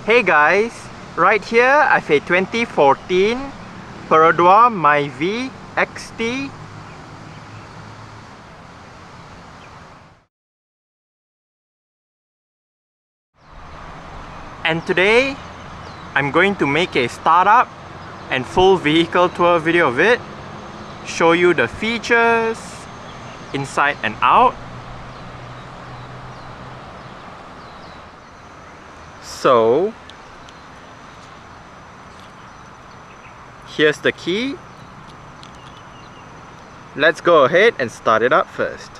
Hey guys, right here I have a 2014 Perodua Myvi XT. And today I'm going to make a startup and full vehicle tour video of it, show you the features inside and out. So here's the key. Let's go ahead and start it up first.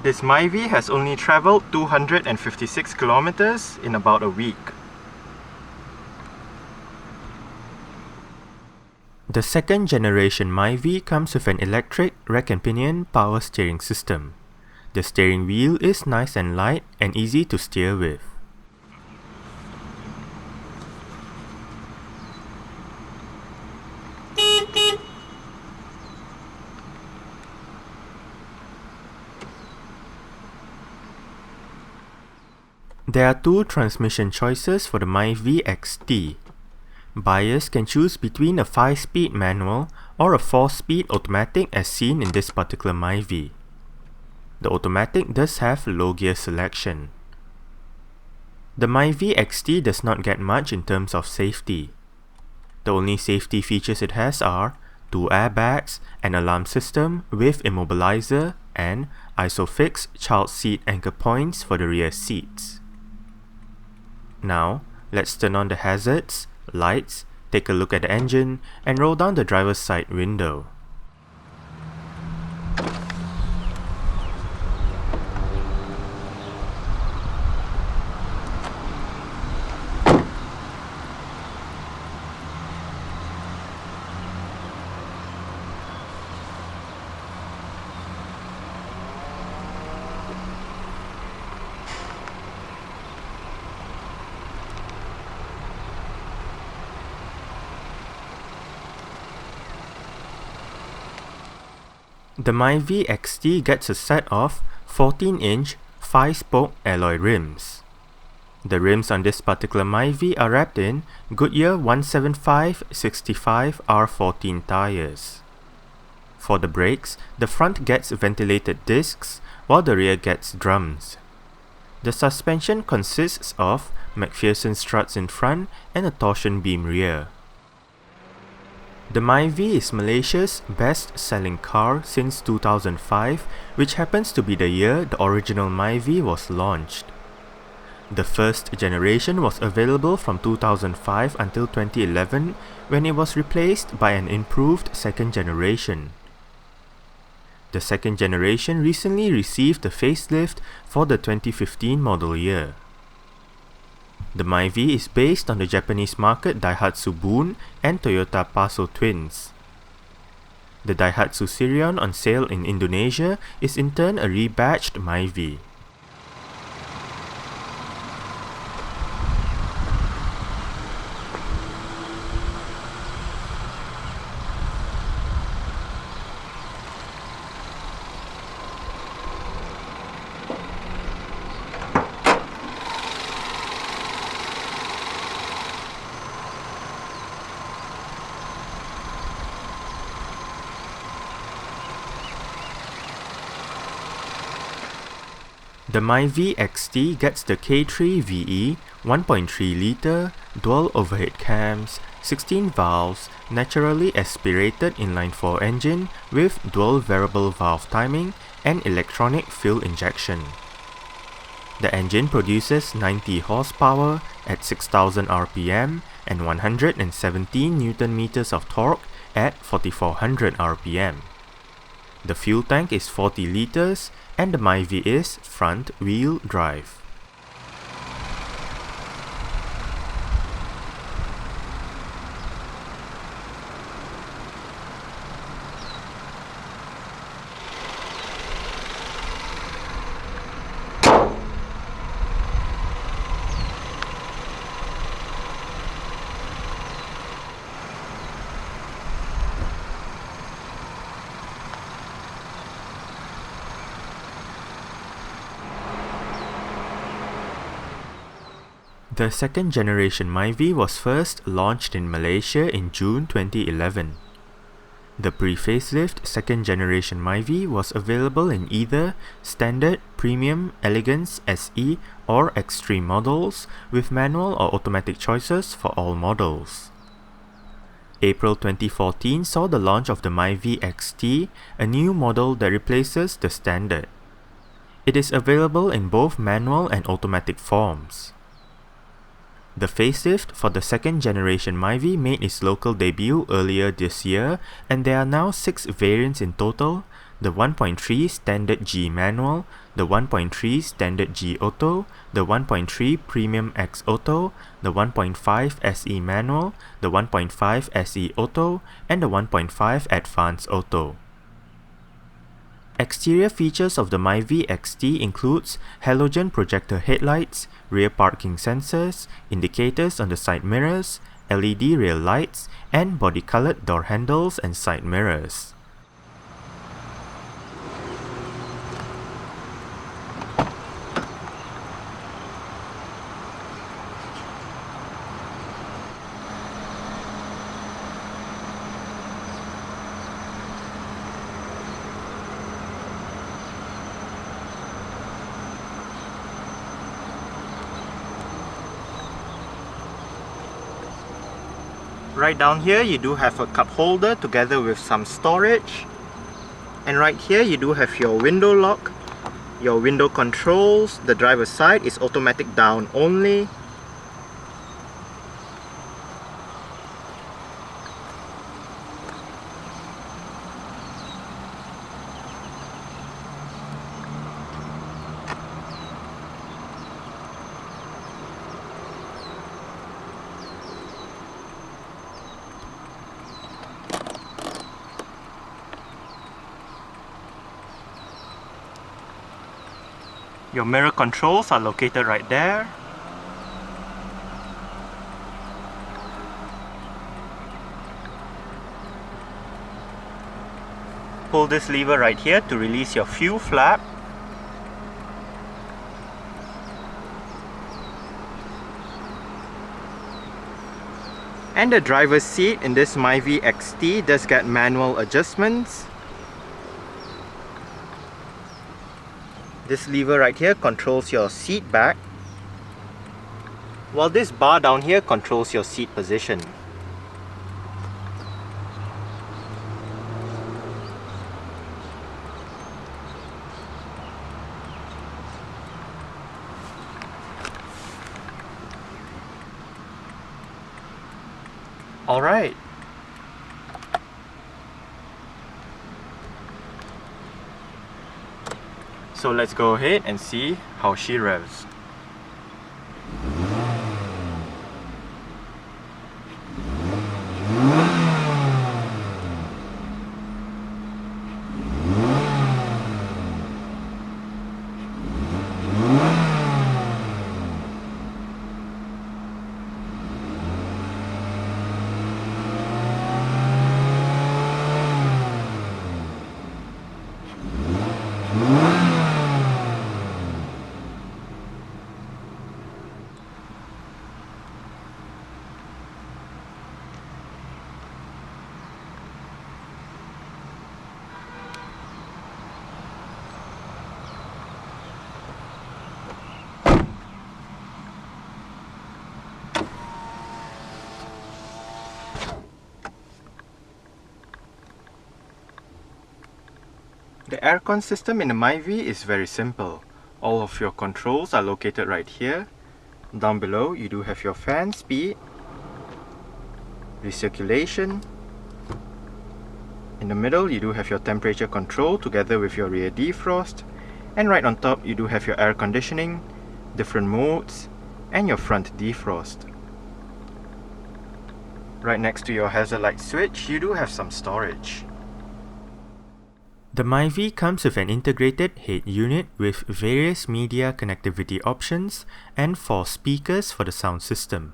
This Myvi has only traveled 256 kilometers in about a week. The second generation Myvi comes with an electric rack and pinion power steering system. The steering wheel is nice and light and easy to steer with. There are two transmission choices for the Myvi XT. Buyers can choose between a 5-speed manual or a 4-speed automatic as seen in this particular Myvi. The automatic does have low gear selection. The Myvi XT does not get much in terms of safety. The only safety features it has are 2 airbags, an alarm system with immobilizer, and ISOFIX child seat anchor points for the rear seats. Now, let's turn on the hazards, lights, take a look at the engine, and roll down the driver's side window. The Myvi XT gets a set of 14-inch 5-spoke alloy rims. The rims on this particular Myvi are wrapped in Goodyear 175/65 R14 tires. For the brakes, the front gets ventilated discs while the rear gets drums. The suspension consists of McPherson struts in front and a torsion beam rear. The Myvi is Malaysia's best-selling car since 2005, which happens to be the year the original Myvi was launched. The first generation was available from 2005 until 2011, when it was replaced by an improved second generation. The second generation recently received a facelift for the 2015 model year. The Myvi is based on the Japanese market Daihatsu Boon and Toyota Passo twins. The Daihatsu Sirion on sale in Indonesia is in turn a rebadged Myvi. The Myvi XT gets the K3 VE 1.3 liter dual overhead cams, 16 valves, naturally aspirated inline-4 engine with dual variable valve timing and electronic fuel injection. The engine produces 90 horsepower at 6,000 rpm and 117 Nm of torque at 4,400 rpm. The fuel tank is 40 liters and the Myvi is front-wheel drive. The second generation Myvi was first launched in Malaysia in June 2011. The pre-facelift second generation Myvi was available in either Standard, Premium, Elegance, SE or Extreme models with manual or automatic choices for all models. April 2014 saw the launch of the Myvi XT, a new model that replaces the Standard. It is available in both manual and automatic forms. The facelift for the second generation Myvi made its local debut earlier this year, and there are now 6 variants in total: the 1.3 Standard G Manual, the 1.3 Standard G Auto, the 1.3 Premium X Auto, the 1.5 SE Manual, the 1.5 SE Auto, and the 1.5 Advanced Auto. Exterior features of the Myvi XT includes halogen projector headlights, rear parking sensors, indicators on the side mirrors, LED rear lights, and body-colored door handles and side mirrors. Right down here you do have a cup holder together with some storage, and right here you do have your window lock, your window controls. The driver's side is automatic down only. Your mirror controls are located right there. Pull this lever right here to release your fuel flap. And the driver's seat in this Myvi XT does get manual adjustments. This lever right here controls your seat back, while this bar down here controls your seat position. Alright. So let's go ahead and see how she revs. The aircon system in the Myvi is very simple. All of your controls are located right here. Down below you do have your fan speed, recirculation. In the middle you do have your temperature control together with your rear defrost, and right on top you do have your air conditioning, different modes, and your front defrost. Right next to your hazard light switch you do have some storage. The Myvi comes with an integrated head unit with various media connectivity options and 4 speakers for the sound system.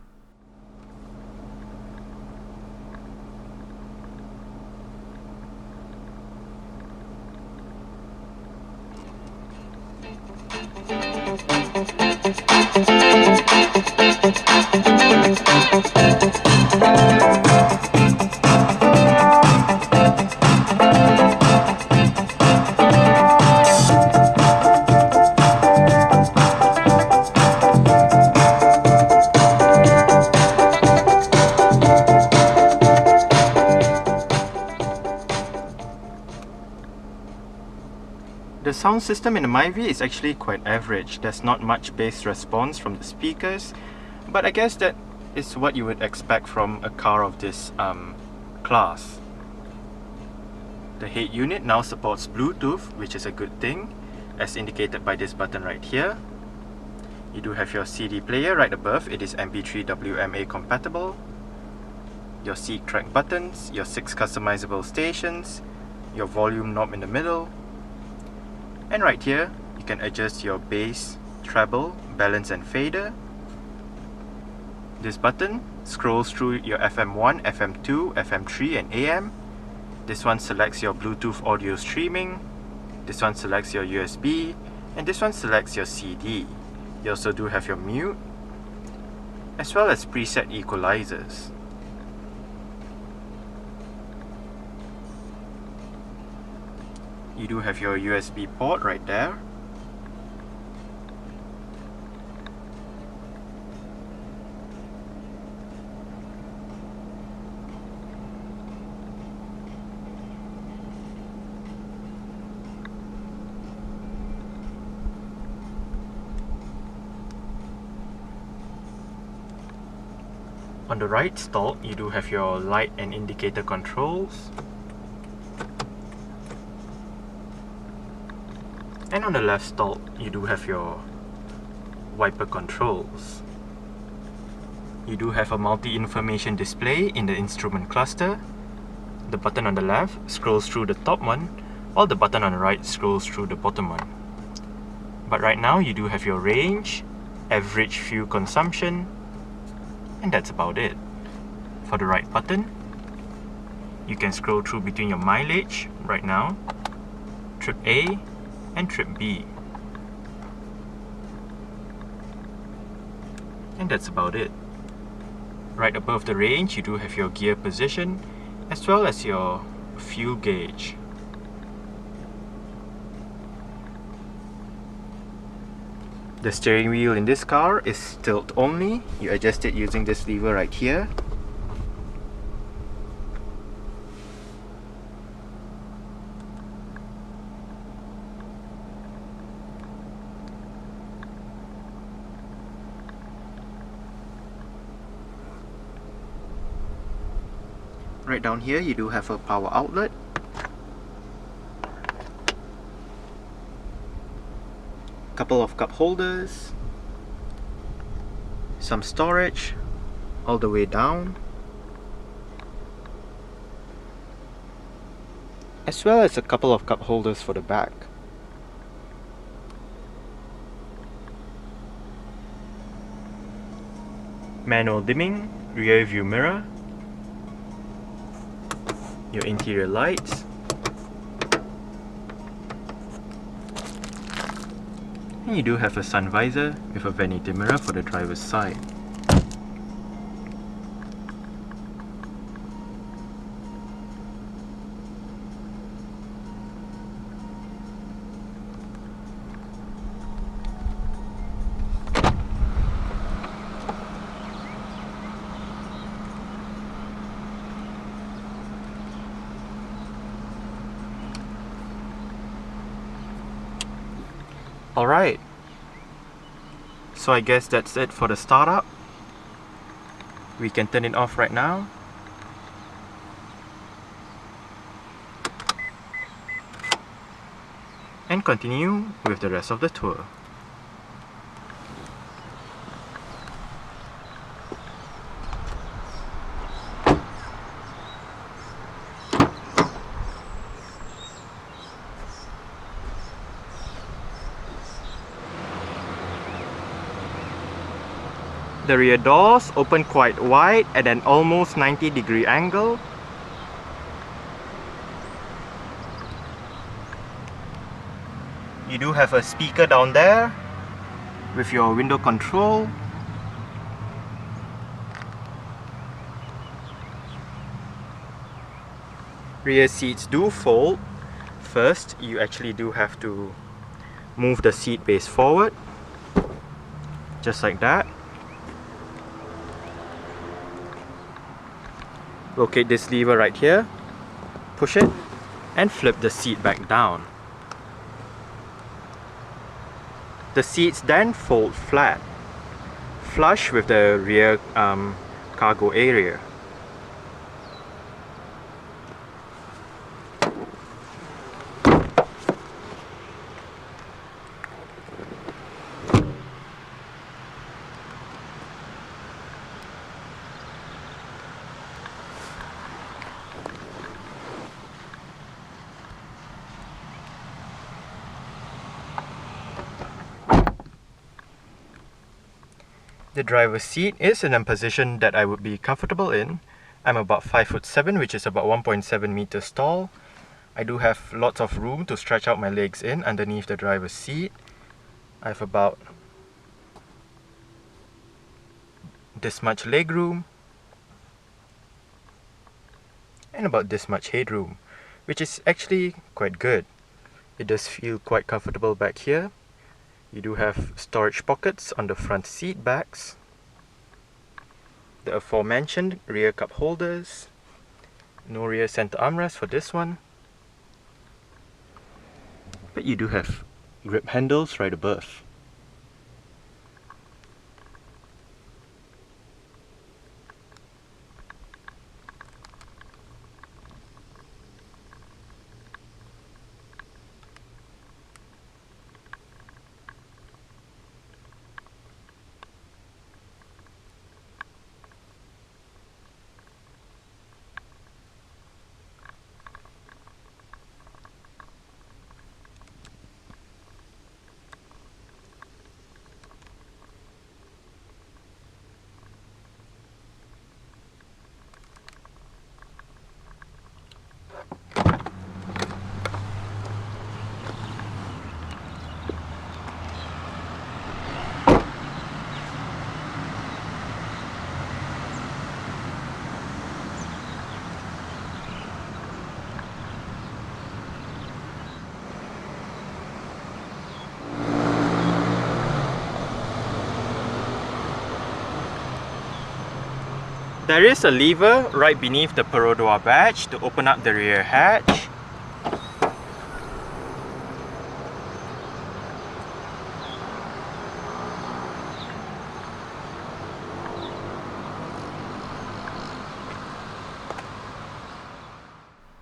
The sound system in the Myvi is actually quite average. There's not much bass response from the speakers, but I guess that is what you would expect from a car of this class. The head unit now supports Bluetooth, which is a good thing, as indicated by this button right here. You do have your CD player right above. It is MP3 WMA compatible. Your seat track buttons, your 6 customizable stations, your volume knob in the middle. And right here, you can adjust your bass, treble, balance and fader. This button scrolls through your FM1, FM2, FM3 and AM. This one selects your Bluetooth audio streaming. This one selects your USB. And this one selects your CD. You also do have your mute, as well as preset equalizers. You do have your USB port right there. On the right stalk, you do have your light and indicator controls. And on the left stalk, you do have your wiper controls. You do have a multi-information display in the instrument cluster. The button on the left scrolls through the top one, while the button on the right scrolls through the bottom one. But right now, you do have your range, average fuel consumption, and that's about it. For the right button, you can scroll through between your mileage right now, trip A, and trip B. And that's about it. Right above the range, you do have your gear position as well as your fuel gauge. The steering wheel in this car is tilt only. You adjust it using this lever right here. Right down here you do have a power outlet. Couple of cup holders. Some storage all the way down. As well as a couple of cup holders for the back. Manual dimming, rear view mirror, your interior lights, and you do have a sun visor with a vanity mirror for the driver's side. Alright, so I guess that's it for the startup. We can turn it off right now. And continue with the rest of the tour. The rear doors open quite wide at an almost 90-degree angle. You do have a speaker down there with your window control. Rear seats do fold. First, you actually do have to move the seat base forward, just like that. Locate this lever right here, push it, and flip the seat back down. The seats then fold flat, flush with the rear cargo area. The driver's seat is in a position that I would be comfortable in. I'm about 5'7", which is about 1.7 meters tall. I do have lots of room to stretch out my legs in underneath the driver's seat. I have about this much leg room and about this much headroom, which is actually quite good. It does feel quite comfortable back here. You do have storage pockets on the front seat backs, the aforementioned rear cup holders, no rear center armrest for this one, but you do have grip handles right above. There is a lever right beneath the Perodua badge to open up the rear hatch.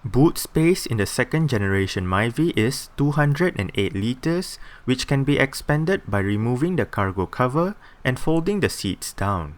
Boot space in the second generation Myvi is 208 liters, which can be expanded by removing the cargo cover and folding the seats down.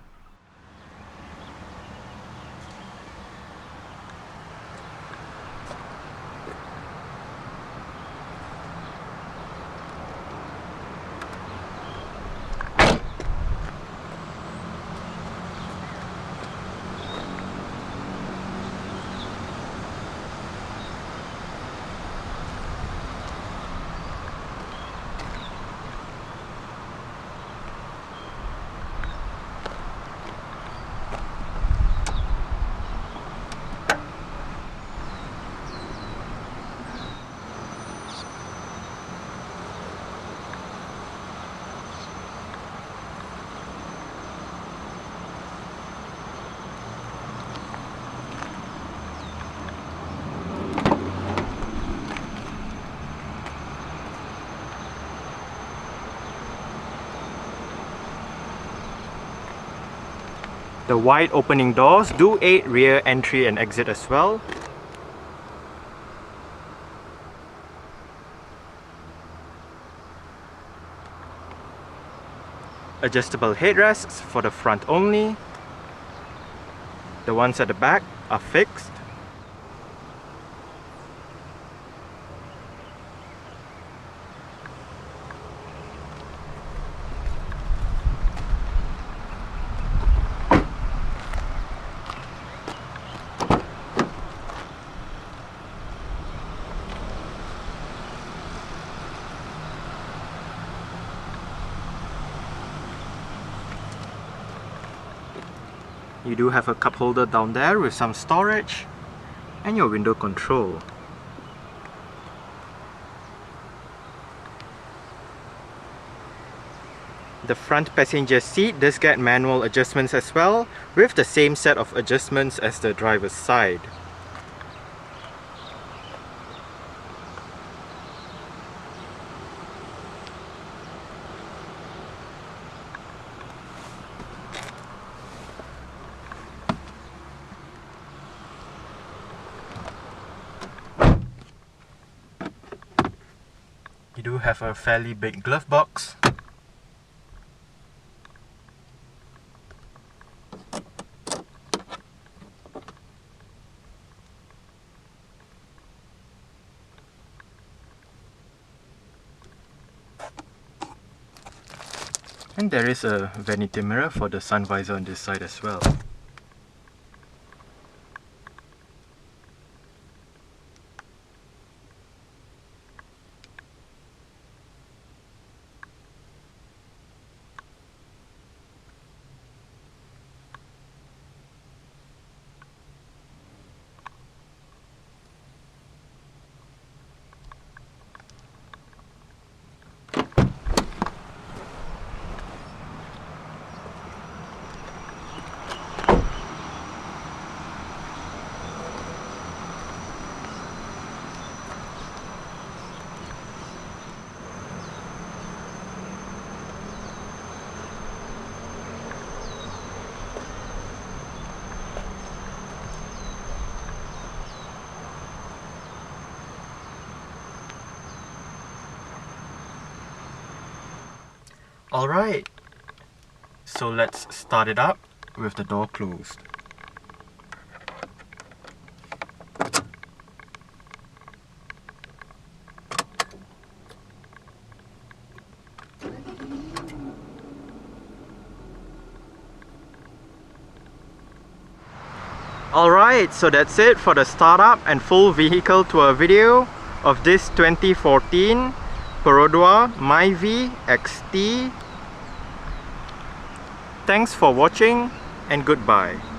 The wide opening doors do aid rear entry and exit as well. Adjustable headrests for the front only. The ones at the back are fixed. You do have a cup holder down there with some storage and your window control. The front passenger seat does get manual adjustments as well, with the same set of adjustments as the driver's side. You do have a fairly big glove box. And there is a vanity mirror for the sun visor on this side as well. Alright, so let's start it up with the door closed. Alright, so that's it for the startup and full vehicle tour video of this 2014 Perodua Myvi XT. Thanks for watching and goodbye.